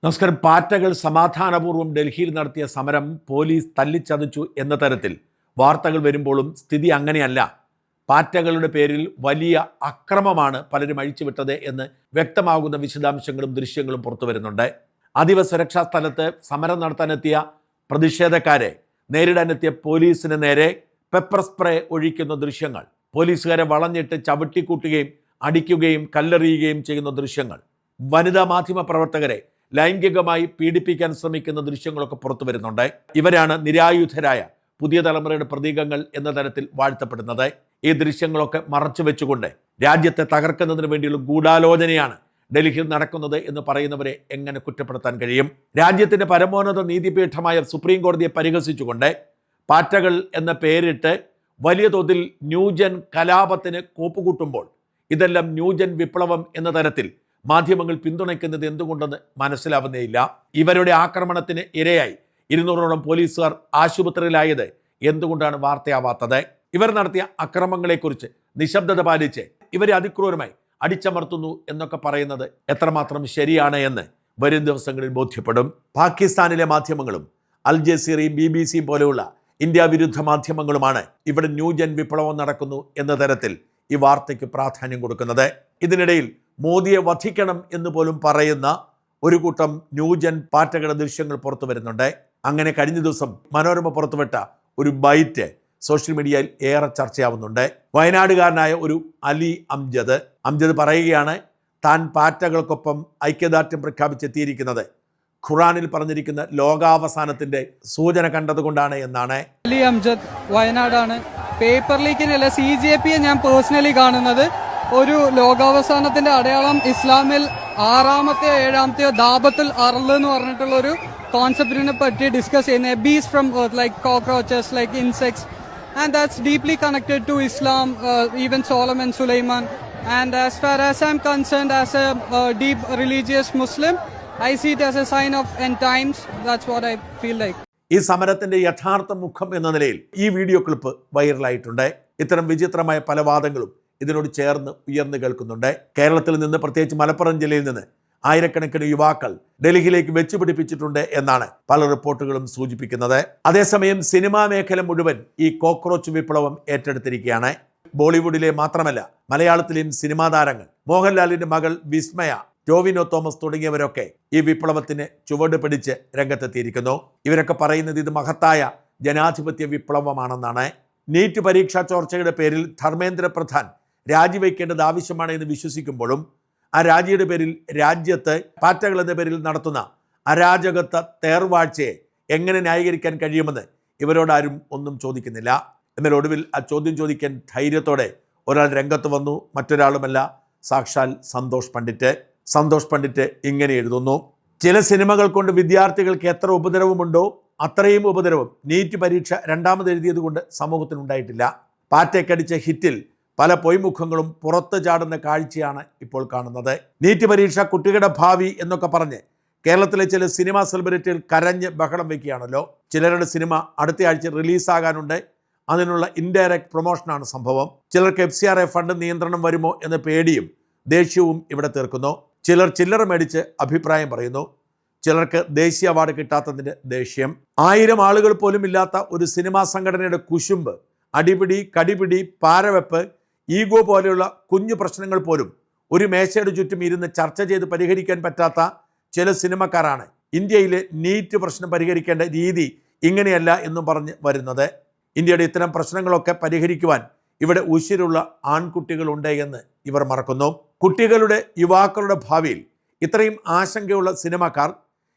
നമസ്കാരം. പാറ്റകൾ സമാധാനപൂർവ്വം ഡൽഹിയിൽ നടത്തിയ സമരം പോലീസ് തല്ലിച്ചതച്ചു എന്ന തരത്തിൽ വാർത്തകൾ വരുമ്പോഴും സ്ഥിതി അങ്ങനെയല്ല. പാറ്റകളുടെ പേരിൽ വലിയ അക്രമമാണ് പലരും അഴിച്ചുവിട്ടത് എന്ന് വ്യക്തമാകുന്ന വിശദാംശങ്ങളും ദൃശ്യങ്ങളും പുറത്തു വരുന്നുണ്ട്. അതീവ സുരക്ഷാ സ്ഥലത്ത് സമരം നടത്താനെത്തിയ പ്രതിഷേധക്കാരെ നേരിടാനെത്തിയ പോലീസിന് നേരെ പെപ്പർ സ്പ്രേ ഒഴിക്കുന്ന ദൃശ്യങ്ങൾ, പോലീസുകാരെ വളഞ്ഞിട്ട് ചവിട്ടിക്കൂട്ടുകയും അടിക്കുകയും കല്ലെറിയുകയും ചെയ്യുന്ന ദൃശ്യങ്ങൾ, വനിതാ മാധ്യമ പ്രവർത്തകരെ ലൈംഗികമായി പീഡിപ്പിക്കാൻ ശ്രമിക്കുന്ന ദൃശ്യങ്ങളൊക്കെ പുറത്തു വരുന്നുണ്ട്. ഇവരാണ് നിരായുധരായ പുതിയ തലമുറയുടെ പ്രതീകങ്ങൾ എന്ന തരത്തിൽ വാഴ്ത്തപ്പെടുന്നത്. ഈ ദൃശ്യങ്ങളൊക്കെ മറച്ചു വെച്ചുകൊണ്ട് രാജ്യത്തെ തകർക്കുന്നതിന് വേണ്ടിയുള്ള ഗൂഢാലോചനയാണ് ഡൽഹിയിൽ നടക്കുന്നത് എന്ന് പറയുന്നവരെ എങ്ങനെ കുറ്റപ്പെടുത്താൻ കഴിയും? രാജ്യത്തിന്റെ പരമോന്നത നീതിപീഠമായ സുപ്രീം കോടതിയെ പരിഹസിച്ചുകൊണ്ട് പാറ്റകൾ എന്ന പേരിട്ട് വലിയ തോതിൽ ന്യൂജൻ കലാപത്തിന് കോപ്പുകൂട്ടുമ്പോൾ ഇതെല്ലാം ന്യൂജൻ വിപ്ലവം എന്ന തരത്തിൽ മാധ്യമങ്ങൾ പിന്തുണയ്ക്കുന്നത് എന്തുകൊണ്ടെന്ന് മനസ്സിലാവുന്നേയില്ല. ഇവരുടെ ആക്രമണത്തിന് ഇരയായി 200ഓളം പോലീസുകാർ ആശുപത്രിയിലായത് എന്തുകൊണ്ടാണ് വാർത്തയാവാത്തത്? ഇവർ നടത്തിയ അക്രമങ്ങളെക്കുറിച്ച് നിശബ്ദത പാലിച്ച് ഇവരെ അതിക്രൂരമായി അടിച്ചമർത്തുന്നു എന്നൊക്കെ പറയുന്നത് എത്രമാത്രം ശരിയാണ് എന്ന് വരും ദിവസങ്ങളിൽ ബോധ്യപ്പെടും. പാകിസ്ഥാനിലെ മാധ്യമങ്ങളും അൽ ജസീറയും BBC പോലെയുള്ള ഇന്ത്യ വിരുദ്ധ മാധ്യമങ്ങളുമാണ് ഇവിടെ ന്യൂജൻ വിപ്ലവം നടക്കുന്നു എന്ന തരത്തിൽ ഈ വാർത്തയ്ക്ക് പ്രാധാന്യം കൊടുക്കുന്നത്. ഇതിനിടയിൽ മോദിയെ വധിക്കണം എന്ന് പോലും പറയുന്ന ഒരു കൂട്ടം ന്യൂജൻ പാറ്റകളുടെ ദൃശ്യങ്ങൾ പുറത്തു വരുന്നുണ്ട്. അങ്ങനെ കഴിഞ്ഞ ദിവസം മനോരമ പുറത്തുവിട്ട ഒരു ബൈറ്റ് സോഷ്യൽ മീഡിയയിൽ ഏറെ ചർച്ചയാവുന്നുണ്ട്. വയനാടുകാരനായ ഒരു അലി അംജദ് പറയുകയാണ്, താൻ പാറ്റകൾക്കൊപ്പം ഐക്യദാർഢ്യം പ്രഖ്യാപിച്ചെത്തിയിരിക്കുന്നത് ഖുറാനിൽ പറഞ്ഞിരിക്കുന്ന ലോകാവസാനത്തിന്റെ സൂചന കണ്ടതുകൊണ്ടാണ് എന്നാണ്. അലി അംജദ്, വയനാടാണ്. പേപ്പർ ലീക്കിനല്ല, CJPയെ ഞാൻ പേഴ്സണലി കാണുന്നത് ഒരു ലോകാവസാനത്തിന്റെ അടയാളം ഇസ്ലാമിൽ 6-ാമത്തെയോ 7-ാമത്തെയോ ദാബത്തുൽ അർള് എന്ന് പറഞ്ഞിട്ടുള്ള ഒരു കോൺസെപ്റ്റിനെ പറ്റി ഡിസ്കസ് ചെയ്യുന്ന bees from earth, like cockroaches, like insects, and that's deeply connected to Islam, even Solomon Sulaiman. And as far as I am concerned, as a deep religious Muslim, I see it as a sign of end times. That's what I feel like. ഈ സമരത്തിന്റെ യഥാർത്ഥ മുഖം എന്ന നിലയിൽ ഈ video clip വൈറലായിട്ടുണ്ട്. ഇത്തരം വിചിത്രമായ പല വാദങ്ങളും ഇതിനോട് ചേർന്ന് ഉയർന്നു കേൾക്കുന്നുണ്ട്. കേരളത്തിൽ നിന്ന്, പ്രത്യേകിച്ച് മലപ്പുറം ജില്ലയിൽ നിന്ന് ആയിരക്കണക്കിന് യുവാക്കൾ ഡൽഹിയിലേക്ക് വെച്ചുപിടിപ്പിച്ചിട്ടുണ്ട് എന്നാണ് പല റിപ്പോർട്ടുകളും സൂചിപ്പിക്കുന്നത്. അതേസമയം സിനിമാ മേഖല മുഴുവൻ ഈ കോക്രോച്ച് വിപ്ലവം ഏറ്റെടുത്തിരിക്കുകയാണ്. ബോളിവുഡിലെ മാത്രമല്ല, മലയാളത്തിലെയും സിനിമാ താരങ്ങൾ, മോഹൻലാലിന്റെ മകൾ വിസ്മയ, ടോവിനോ തോമസ് തുടങ്ങിയവരൊക്കെ ഈ വിപ്ലവത്തിന് ചുവട് പിടിച്ച് രംഗത്തെത്തിയിരിക്കുന്നു. ഇവരൊക്കെ പറയുന്നത് ഇത് മഹത്തായ ജനാധിപത്യ വിപ്ലവമാണെന്നാണ്. നീറ്റ് പരീക്ഷാ ചോർച്ചയുടെ പേരിൽ ധർമ്മേന്ദ്ര പ്രധാൻ രാജിവെക്കേണ്ടത് ആവശ്യമാണ് എന്ന് വിശ്വസിക്കുമ്പോഴും ആ രാജിയുടെ പേരിൽ രാജ്യത്ത് പാറ്റകൾ എന്ന പേരിൽ നടത്തുന്ന അരാജകത്വ തേർവാഴ്ചയെ എങ്ങനെ ന്യായീകരിക്കാൻ കഴിയുമെന്ന് ഇവരോടാരും ഒന്നും ചോദിക്കുന്നില്ല. എന്നാൽ ഒടുവിൽ ആ ചോദ്യം ചോദിക്കാൻ ധൈര്യത്തോടെ ഒരാൾ രംഗത്ത് വന്നു. മറ്റൊരാളുമല്ല, സാക്ഷാൽ സന്തോഷ് പണ്ഡിറ്റ് ഇങ്ങനെ എഴുതുന്നു: ചില സിനിമകൾ കൊണ്ട് വിദ്യാർത്ഥികൾക്ക് എത്ര ഉപദ്രവമുണ്ടോ അത്രയും ഉപദ്രവം നീറ്റ് പരീക്ഷ രണ്ടാമത് എഴുതിയത് കൊണ്ട് സമൂഹത്തിനുണ്ടായിട്ടില്ല. പാറ്റയ്ക്കടിച്ച ഹിറ്റിൽ പല പൊയ്മുഖങ്ങളും പുറത്തു ചാടുന്ന കാഴ്ചയാണ് ഇപ്പോൾ കാണുന്നത്. നീറ്റ് പരീക്ഷ കുട്ടികളുടെ ഭാവി എന്നൊക്കെ പറഞ്ഞ് കേരളത്തിലെ ചില സിനിമാ സെലിബ്രിറ്റികൾ കരഞ്ഞ് ബഹളം വയ്ക്കുകയാണല്ലോ. ചിലരുടെ സിനിമ അടുത്ത ആഴ്ച റിലീസാകാനുണ്ട്. അതിനുള്ള ഇൻഡയറക്റ്റ് പ്രൊമോഷനാണ് സംഭവം. ചിലർക്ക് FCRA ഫണ്ട് നിയന്ത്രണം വരുമോ എന്ന പേടിയും ദേഷ്യവും ഇവിടെ തീർക്കുന്നു. ചിലർ ചില്ലറ മേടിച്ച് അഭിപ്രായം പറയുന്നു. ചിലർക്ക് ദേശീയ അവാർഡ് കിട്ടാത്തതിൻ്റെ ദേഷ്യം. 1000 ആളുകൾ പോലും ഇല്ലാത്ത ഒരു സിനിമാ സംഘടനയുടെ കുശുമ്പ്, അടിപിടി, കടിപിടി, പാരവെപ്പ്, ഈഗോ പോലെയുള്ള കുഞ്ഞു പ്രശ്നങ്ങൾ പോലും ഒരു മേശയുടെ ചുറ്റും ഇരുന്ന് ചർച്ച ചെയ്ത് പരിഹരിക്കാൻ പറ്റാത്ത ചില സിനിമക്കാരാണ് ഇന്ത്യയിലെ നീറ്റ് പ്രശ്നം പരിഹരിക്കേണ്ട രീതി ഇങ്ങനെയല്ല എന്നും പറഞ്ഞ് വരുന്നത്. ഇന്ത്യയുടെ ഇത്തരം പ്രശ്നങ്ങളൊക്കെ പരിഹരിക്കുവാൻ ഇവിടെ ഉശിരുള്ള ആൺകുട്ടികളുണ്ട് എന്ന് ഇവർ മറക്കുന്നു. കുട്ടികളുടെ, യുവാക്കളുടെ ഭാവിയിൽ ഇത്രയും ആശങ്കയുള്ള സിനിമാക്കാർ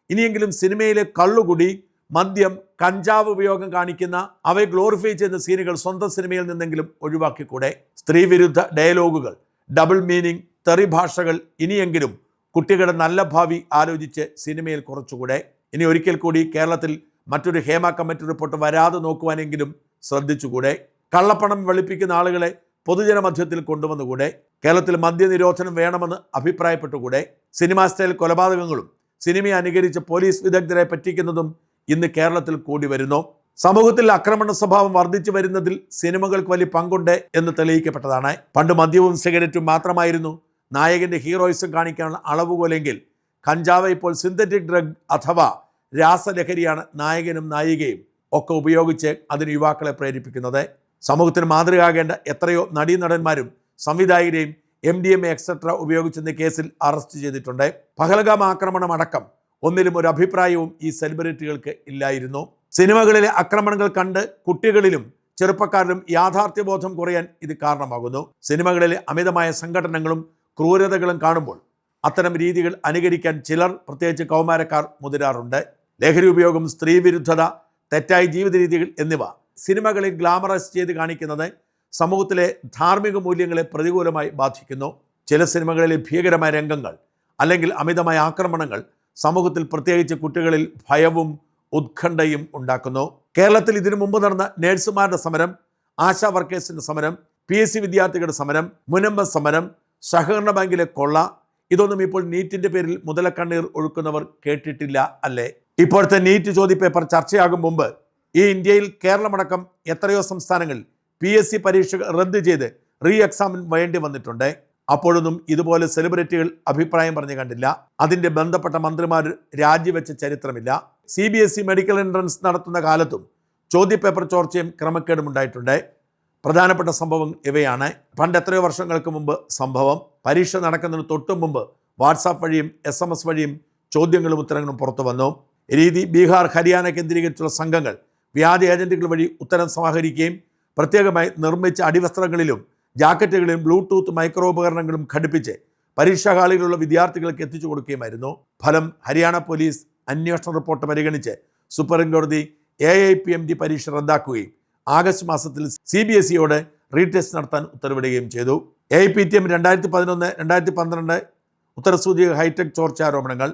ഇനിയെങ്കിലും സിനിമയിലെ കള്ളുകുടി, മദ്യം, കഞ്ചാവ് ഉപയോഗം കാണിക്കുന്ന, അവയെ ഗ്ലോറിഫൈ ചെയ്യുന്ന സീനുകൾ സ്വന്തം സിനിമയിൽ നിന്നെങ്കിലും ഒഴിവാക്കിക്കൂടെ? സ്ത്രീവിരുദ്ധ ഡയലോഗുകൾ, ഡബിൾ മീനിങ്, തെറി ഭാഷകൾ ഇനിയെങ്കിലും കുട്ടികളുടെ നല്ല ഭാവി ആലോചിച്ച് സിനിമയിൽ കുറച്ചുകൂടെ? ഇനി ഒരിക്കൽ കൂടി കേരളത്തിൽ മറ്റൊരു ഹേമ കമ്മിറ്റി റിപ്പോർട്ട് വരാതെ നോക്കുവാനെങ്കിലും ശ്രദ്ധിച്ചുകൂടെ? കള്ളപ്പണം വെളുപ്പിക്കുന്ന ആളുകളെ പൊതുജന മധ്യത്തിൽ കൊണ്ടുവന്നുകൂടെ? കേരളത്തിൽ മദ്യനിരോധനം വേണമെന്ന് അഭിപ്രായപ്പെട്ടുകൂടെ? സിനിമാ സ്റ്റൈൽ കൊലപാതകങ്ങളും സിനിമയെ അനുകരിച്ച് പോലീസ് വിദഗ്ധരെ പറ്റിക്കുന്നതും ഇന്ന് കേരളത്തിൽ കൂടി വരുന്നു. സമൂഹത്തിൽ ആക്രമണ സ്വഭാവം വർദ്ധിച്ചു വരുന്നതിൽ സിനിമകൾക്ക് വലിയ പങ്കുണ്ട് എന്ന് തെളിയിക്കപ്പെട്ടതാണ്. പണ്ട് മദ്യവും സിഗരറ്റും മാത്രമായിരുന്നു നായകൻ്റെ ഹീറോയിസം കാണിക്കാനുള്ള അളവുകോലെങ്കിൽ കഞ്ചാവ് ഇപ്പോൾ സിന്തറ്റിക് ഡ്രഗ് അഥവാ രാസലഹരിയാണ് നായകനും നായികയും ഒക്കെ ഉപയോഗിച്ച് അതിന് യുവാക്കളെ പ്രേരിപ്പിക്കുന്നത്. സമൂഹത്തിന് മാതൃകയാകേണ്ട എത്രയോ നടീനടന്മാരും സംവിധായകരെയും MDMA എക്സെട്ര ഉപയോഗിച്ചെന്ന കേസിൽ അറസ്റ്റ് ചെയ്തിട്ടുണ്ട്. പഹൽഗാം ആക്രമണം അടക്കം ഒന്നിലും ഒരു അഭിപ്രായവും ഈ സെലിബ്രിറ്റികൾക്ക് ഇല്ലായിരുന്നു. സിനിമകളിലെ ആക്രമണങ്ങൾ കണ്ട് കുട്ടികളിലും ചെറുപ്പക്കാരിലും യാഥാർത്ഥ്യബോധം കുറയാൻ ഇത് കാരണമാകുന്നു. സിനിമകളിലെ അമിതമായ സംഘടനകളും ക്രൂരതകളും കാണുമ്പോൾ അത്തരം രീതികൾ അനുകരിക്കാൻ ചിലർ, പ്രത്യേകിച്ച് കൗമാരക്കാർ, മുതിരാറുണ്ട്. ലഹരി ഉപയോഗം, സ്ത്രീവിരുദ്ധത, തെറ്റായ ജീവിത രീതികൾ എന്നിവ സിനിമകളിൽ ഗ്ലാമറൈസ് ചെയ്ത് കാണിക്കുന്നത് സമൂഹത്തിലെ ധാർമ്മിക മൂല്യങ്ങളെ പ്രതികൂലമായി ബാധിക്കുന്നു. ചില സിനിമകളിലെ ഭീകരമായ രംഗങ്ങൾ അല്ലെങ്കിൽ അമിതമായ ആക്രമണങ്ങൾ സമൂഹത്തിൽ, പ്രത്യേകിച്ച് കുട്ടികളിൽ, ഭയവും ഉത്കണ്ഠയും ഉണ്ടാക്കുന്നു. കേരളത്തിൽ ഇതിനു മുമ്പ് നടന്ന നഴ്സുമാരുടെ സമരം, ആശാ വർക്കേഴ്സിൻ്റെ സമരം, PSC വിദ്യാർത്ഥികളുടെ സമരം, മുനമ്പം സമരം, സഹകരണ ബാങ്കിലെ കൊള്ള, ഇതൊന്നും ഇപ്പോൾ നീറ്റിൻ്റെ പേരിൽ മുതലക്കണ്ണീർ ഒഴുക്കുന്നവർ കേട്ടിട്ടില്ല അല്ലേ? ഇപ്പോഴത്തെ നീറ്റ് ചോദ്യപേപ്പർ ചർച്ചയാകും മുമ്പ് ഈ ഇന്ത്യയിൽ കേരളമടക്കം എത്രയോ സംസ്ഥാനങ്ങളിൽ PSC പരീക്ഷ റദ്ദ് ചെയ്ത് റീ എക്സാമിന് വേണ്ടി വന്നിട്ടുണ്ട്. അപ്പോഴൊന്നും ഇതുപോലെ സെലിബ്രിറ്റികൾ അഭിപ്രായം പറഞ്ഞു കണ്ടില്ല. അതിൻ്റെ ബന്ധപ്പെട്ട മന്ത്രിമാർ രാജിവെച്ച ചരിത്രമില്ല. CBSE മെഡിക്കൽ എൻട്രൻസ് നടത്തുന്ന കാലത്തും ചോദ്യപേപ്പർ ചോർച്ചയും ക്രമക്കേടും ഉണ്ടായിട്ടുണ്ട്. പ്രധാനപ്പെട്ട സംഭവം ഇവയാണ്. പണ്ട് എത്രയോ വർഷങ്ങൾക്ക് മുമ്പ് സംഭവം. പരീക്ഷ നടക്കുന്നതിന് തൊട്ടു മുമ്പ് വാട്സാപ്പ് വഴിയും SMS വഴിയും ചോദ്യങ്ങളും ഉത്തരങ്ങളും പുറത്തു വന്നു. രീതി ബീഹാർ, ഹരിയാന കേന്ദ്രീകരിച്ചുള്ള സംഘങ്ങൾ വ്യാജ ഏജന്റുകൾ വഴി ഉത്തരം സമാഹരിക്കുകയും പ്രത്യേകമായി നിർമ്മിച്ച അടിവസ്ത്രങ്ങളിലും ജാക്കറ്റുകളിലും ബ്ലൂടൂത്ത് മൈക്രോ ഉപകരണങ്ങളും ഘടിപ്പിച്ച് പരീക്ഷാ ഹാളിലുള്ള വിദ്യാർത്ഥികൾക്ക് എത്തിച്ചു കൊടുക്കുകയുമായിരുന്നു. ഫലം ഹരിയാന പോലീസ് അന്വേഷണ റിപ്പോർട്ട് പരിഗണിച്ച് സുപ്രീം കോടതി AIPMD പരീക്ഷ റദ്ദാക്കുകയും ആഗസ്റ്റ് മാസത്തിൽ CBSEയോട് റീടെസ്റ്റ് നടത്താൻ ഉത്തരവിടുകയും ചെയ്തു. AIPTM 2011-2012 ഉത്തരസൂചിക ഹൈടെക് ചോർച്ച ആരോപണങ്ങൾ.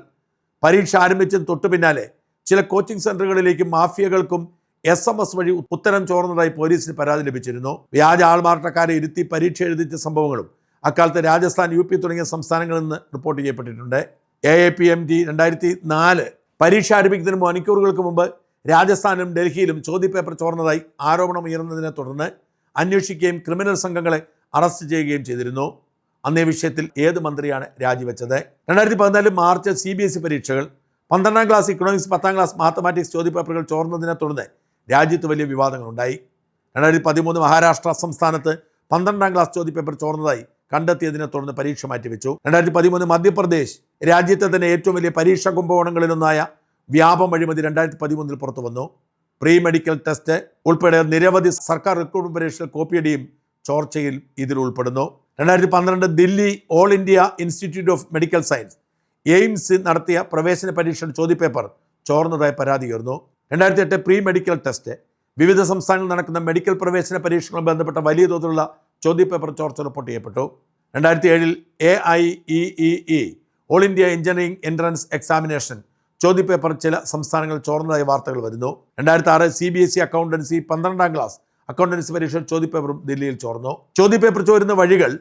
പരീക്ഷ ആരംഭിച്ചതിന് തൊട്ടു പിന്നാലെ ചില കോച്ചിങ് സെൻ്ററുകളിലേക്കും മാഫിയകൾക്കും SMS വഴി ഉത്തരം ചോർന്നതായി പോലീസിന് പരാതി ലഭിച്ചിരുന്നു. വ്യാജ ആൾമാറാട്ടക്കാരെ ഇരുത്തി പരീക്ഷ എഴുതിച്ച സംഭവങ്ങളും അക്കാലത്ത് രാജസ്ഥാൻ, UP തുടങ്ങിയ സംസ്ഥാനങ്ങളിൽ നിന്ന് റിപ്പോർട്ട് ചെയ്യപ്പെട്ടിട്ടുണ്ട്. AIPMD 2004 പരീക്ഷ ആരംഭിക്കുന്നതിന് മണിക്കൂറുകൾക്ക് മുമ്പ് രാജസ്ഥാനിലും ഡൽഹിയിലും ചോദ്യപേപ്പർ ചോർന്നതായി ആരോപണം ഉയർന്നതിനെ തുടർന്ന് അന്വേഷിക്കുകയും ക്രിമിനൽ സംഘങ്ങളെ അറസ്റ്റ് ചെയ്യുകയും ചെയ്തിരുന്നു. അന്നേ വിഷയത്തിൽ ഏത് മന്ത്രിയാണ് രാജിവെച്ചത്? 2014 മാർച്ച് CBSE പരീക്ഷകൾ, 12ാം ക്ലാസ് ഇക്കണോമിക്സ്, 10ാം ക്ലാസ് മാത്തമാറ്റിക്സ് ചോദ്യപേപ്പറുകൾ ചോർന്നതിനെ തുടർന്ന് രാജ്യത്ത് വലിയ വിവാദങ്ങളുണ്ടായി. 2013 മഹാരാഷ്ട്ര സംസ്ഥാനത്ത് 12ാം ക്ലാസ് ചോദ്യപേപ്പർ ചോർന്നതായി കണ്ടെത്തിയതിനെ തുടർന്ന് പരീക്ഷ മാറ്റിവെച്ചു. 2013 മധ്യപ്രദേശ് രാജ്യത്തെ തന്നെ ഏറ്റവും വലിയ പരീക്ഷാ കുംഭകോണങ്ങളിലൊന്നായ വ്യാപം അഴിമതി 2013 പുറത്തു വന്നു. പ്രീ മെഡിക്കൽ ടെസ്റ്റ് ഉൾപ്പെടെ നിരവധി സർക്കാർ റിക്രൂട്ട്മെന്റ് പരീക്ഷകൾ കോപ്പിയടിയും ചോർച്ചയിൽ ഇതിൽ ഉൾപ്പെടുന്നു. 2012 Delhi all India institute of medical science AIIMS നടത്തിയ പ്രവേശന പരീക്ഷയുടെ ചോദ്യപേപ്പർ ചോർന്നതായി പരാതി ഉയർന്നു. 2008 പ്രീ മെഡിക്കൽ ടെസ്റ്റ്, വിവിധ സംസ്ഥാനങ്ങളിൽ നടക്കുന്ന മെഡിക്കൽ പ്രവേശന പരീക്ഷകളുമായി ബന്ധപ്പെട്ട വലിയ തോതിലുള്ള ചോദ്യപേപ്പർ ചോർച്ച റിപ്പോർട്ട് ചെയ്യപ്പെട്ടു. 2007 AIEEE all India engineering entrance examination ചോദ്യപേപ്പർ ചില സംസ്ഥാനങ്ങളിൽ ചോർന്നതായി വാർത്തകൾ വരുന്നു. 2006 CBSE അക്കൗണ്ടൻസി 12ാം ക്ലാസ് അക്കൗണ്ടൻസി പരീക്ഷയിൽ ചോദ്യപേപ്പറും ദില്ലിയിൽ ചോർന്നു. ചോദ്യപേപ്പർ ചോരുന്ന വഴികൾ,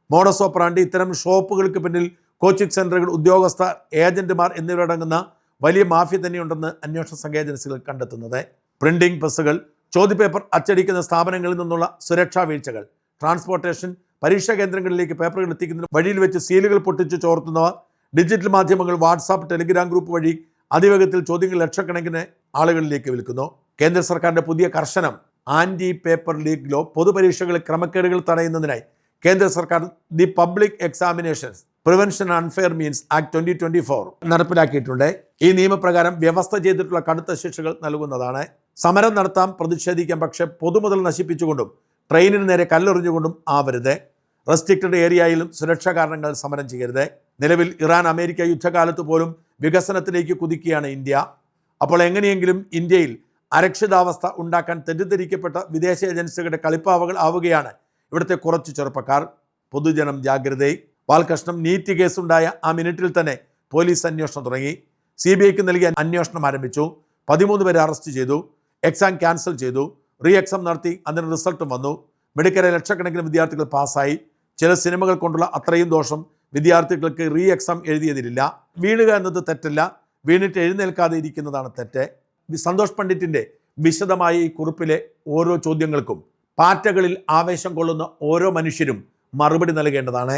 മോഡസ് ഓപ്പറാണ്ടി, ഇത്തരം ഷോപ്പുകൾക്ക് പിന്നിൽ കോച്ചിങ് സെൻ്ററുകൾ, ഉദ്യോഗസ്ഥ, ഏജന്റുമാർ എന്നിവരടങ്ങുന്ന വലിയ മാഫിയ തന്നെയുണ്ടെന്ന് അന്വേഷണ സംഘ ഏജൻസികൾ കണ്ടെത്തുന്നത്. പ്രിന്റിംഗ് പ്രസ്സുകൾ, ചോദ്യപേപ്പർ അച്ചടിക്കുന്ന സ്ഥാപനങ്ങളിൽ നിന്നുള്ള സുരക്ഷാ വീഴ്ചകൾ, ട്രാൻസ്പോർട്ടേഷൻ, പരീക്ഷാ കേന്ദ്രങ്ങളിലേക്ക് പേപ്പറുകൾ എത്തിക്കുന്നതിന് വഴിയിൽ വെച്ച് സീലുകൾ പൊട്ടിച്ച് ചോർത്തുന്നവ, ഡിജിറ്റൽ മാധ്യമങ്ങൾ, വാട്സാപ്പ്, ടെലിഗ്രാം ഗ്രൂപ്പ് വഴി അതിവേഗത്തിൽ ചോദ്യങ്ങൾ ലക്ഷക്കണക്കിന് ആളുകളിലേക്ക് വിൽക്കുന്നു. കേന്ദ്ര സർക്കാരിൻ്റെ പുതിയ കർശനം ആൻറ്റി പേപ്പർ ലീക്ക് ലോ പൊതുപരീക്ഷകളിൽ ക്രമക്കേടുകൾ തടയുന്നതിനായി കേന്ദ്ര സർക്കാർ the public examinations prevention unfair means act 2024 നടപ്പിലാക്കിയിട്ടുണ്ട്. ഈ നിയമപ്രകാരം വ്യവസ്ഥ ചെയ്തിട്ടുള്ള കടുത്ത ശിക്ഷകൾ നൽകുന്നതാണ്. സമരം നടത്താം, പ്രതിഷേധിക്കാം, പക്ഷേ പൊതുമുതൽ നശിപ്പിച്ചുകൊണ്ടും ട്രെയിനിന് നേരെ കല്ലെറിഞ്ഞുകൊണ്ടും ആവരുത്. റെസ്ട്രിക്റ്റഡ് ഏരിയയിലും സുരക്ഷാ കാരണങ്ങൾ സമരം ചെയ്യരുത്. നിലവിൽ ഇറാൻ അമേരിക്ക യുദ്ധകാലത്ത് പോലും വികസനത്തിലേക്ക് കുതിക്കുകയാണ് ഇന്ത്യ. അപ്പോൾ എങ്ങനെയെങ്കിലും ഇന്ത്യയിൽ അരക്ഷിതാവസ്ഥ ഉണ്ടാക്കാൻ തെറ്റിദ്ധരിക്കപ്പെട്ട വിദേശ ഏജൻസികളുടെ കളിപ്പാവകൾ ആവുകയാണ് ഇവിടുത്തെ കുറച്ച് ചെറുപ്പക്കാർ. പൊതുജനം ജാഗ്രത. വാൽകഷ്ണം നീറ്റ് കേസുണ്ടായ ആ മിനിറ്റിൽ തന്നെ പോലീസ് അന്വേഷണം തുടങ്ങി. CBIക്ക് നൽകിയ അന്വേഷണം ആരംഭിച്ചു. 13 പേരെ അറസ്റ്റ് ചെയ്തു. എക്സാം ക്യാൻസൽ ചെയ്തു. റീ എക്സാം നടത്തി. അതിന് റിസൾട്ടും വന്നു. മെഡിക്കലിലെ ലക്ഷക്കണക്കിന് വിദ്യാർത്ഥികൾ പാസ്സായി. ചില സിനിമകൾ കൊണ്ടുള്ള അത്രയും ദോഷം വിദ്യാർത്ഥികൾക്ക് റീ എക്സാം എഴുതിയതിലില്ല. വീഴുക എന്നത് തെറ്റല്ല, വീണിട്ട് എഴുന്നേൽക്കാതെ ഇരിക്കുന്നതാണ് തെറ്റ്. സന്തോഷ് പണ്ഡിറ്റിൻ്റെ വിശദമായ ഈ കുറിപ്പിലെ ഓരോ ചോദ്യങ്ങൾക്കും പാറ്റകളിൽ ആവേശം കൊള്ളുന്ന ഓരോ മനുഷ്യരും മറുപടി നൽകേണ്ടതാണ്.